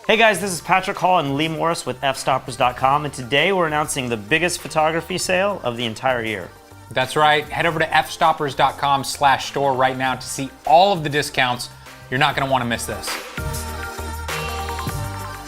Hey guys, this is Patrick Hall and Lee Morris with fstoppers.com, and today we're announcing the biggest photography sale of the entire year. That's right. Head over to fstoppers.com/store right now to see all of the discounts. You're not going to want to miss this.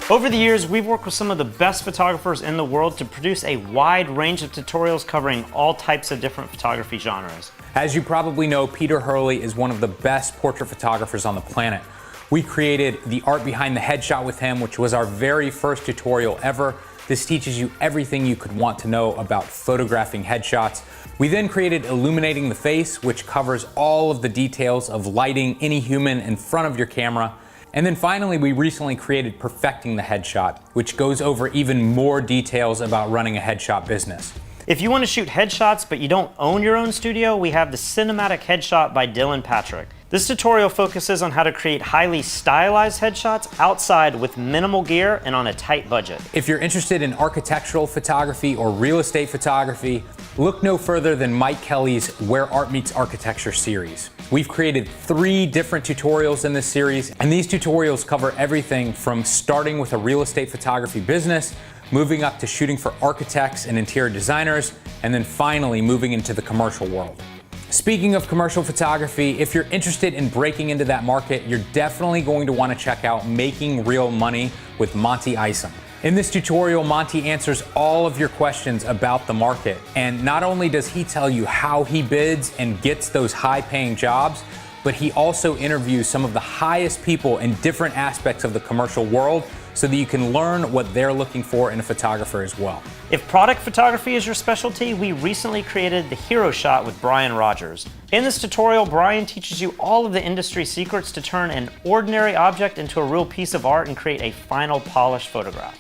Over the years, we've worked with some of the best photographers in the world to produce a wide range of tutorials covering all types of different photography genres. As you probably know, Peter Hurley is one of the best portrait photographers on the planet. We created the art behind the headshot with him, which was our very first tutorial ever. This teaches you everything you could want to know about photographing headshots. We then created Illuminating the Face, which covers all of the details of lighting any human in front of your camera. And then finally, we recently created Perfecting the Headshot, which goes over even more details about running a headshot business. If you want to shoot headshots but you don't own your own studio, we have the Cinematic Headshot by Dylan Patrick. This tutorial focuses on how to create highly stylized headshots outside with minimal gear and on a tight budget. If you're interested in architectural photography or real estate photography, look no further than Mike Kelly's Where Art Meets Architecture series. We've created 3 different tutorials in this series, and these tutorials cover everything from starting with a real estate photography business, moving up to shooting for architects and interior designers, and then finally moving into the commercial world. Speaking of commercial photography, if you're interested in breaking into that market, you're definitely going to want to check out Making Real Money with Monty Isom. In this tutorial, Monty answers all of your questions about the market. And not only does he tell you how he bids and gets those high-paying jobs, but he also interviews some of the highest people in different aspects of the commercial world so that you can learn what they're looking for in a photographer as well. If product photography is your specialty, we recently created the Hero Shot with Brian Rogers. In this tutorial, Brian teaches you all of the industry secrets to turn an ordinary object into a real piece of art and create a final polished photograph.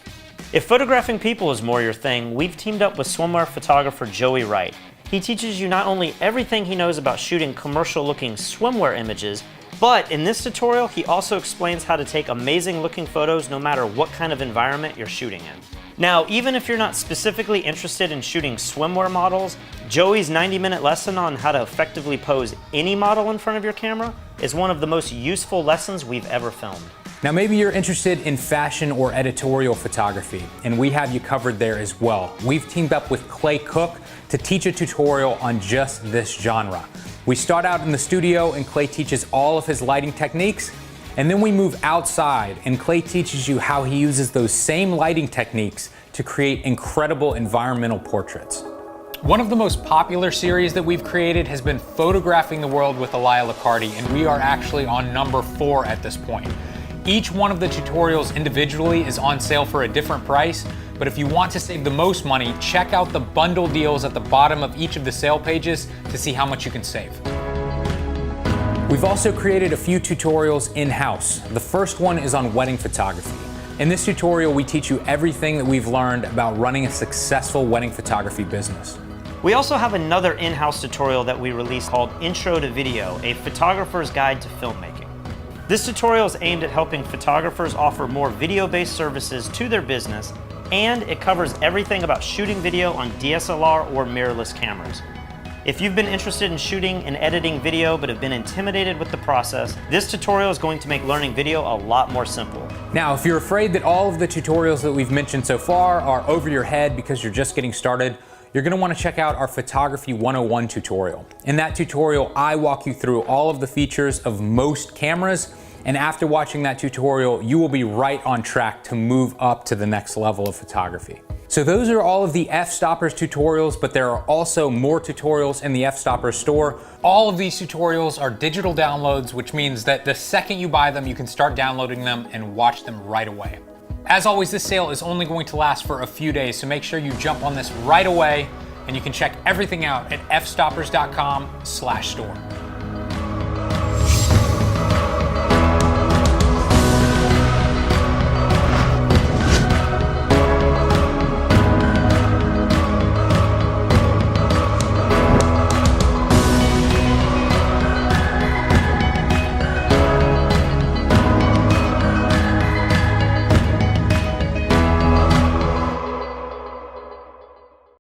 If photographing people is more your thing, we've teamed up with swimwear photographer Joey Wright. He teaches you not only everything he knows about shooting commercial-looking swimwear images, but in this tutorial, he also explains how to take amazing-looking photos no matter what kind of environment you're shooting in. Now, even if you're not specifically interested in shooting swimwear models, Joey's 90-minute lesson on how to effectively pose any model in front of your camera is one of the most useful lessons we've ever filmed. Now, maybe you're interested in fashion or editorial photography, and we have you covered there as well. We've teamed up with Clay Cook to teach a tutorial on just this genre. We start out in the studio and Clay teaches all of his lighting techniques, and then we move outside and Clay teaches you how he uses those same lighting techniques to create incredible environmental portraits. One of the most popular series that we've created has been Photographing the World with Elia Licardi, and we are actually on number 4 at this point. Each one of the tutorials individually is on sale for a different price, but if you want to save the most money, check out the bundle deals at the bottom of each of the sale pages to see how much you can save. We've also created a few tutorials in-house. The first one is on wedding photography. In this tutorial, we teach you everything that we've learned about running a successful wedding photography business. We also have another in-house tutorial that we released called Intro to Video, a photographer's guide to filmmaking. This tutorial is aimed at helping photographers offer more video-based services to their business, and it covers everything about shooting video on DSLR or mirrorless cameras. If you've been interested in shooting and editing video but have been intimidated with the process, this tutorial is going to make learning video a lot more simple. Now, if you're afraid that all of the tutorials that we've mentioned so far are over your head because you're just getting started, you're going to want to check out our Photography 101 tutorial. In that tutorial, I walk you through all of the features of most cameras, and after watching that tutorial, you will be right on track to move up to the next level of photography. So those are all of the F-Stoppers tutorials, but there are also more tutorials in the F-Stoppers store. All of these tutorials are digital downloads, which means that the second you buy them, you can start downloading them and watch them right away. As always, this sale is only going to last for a few days, so make sure you jump on this right away, and you can check everything out at fstoppers.com/store.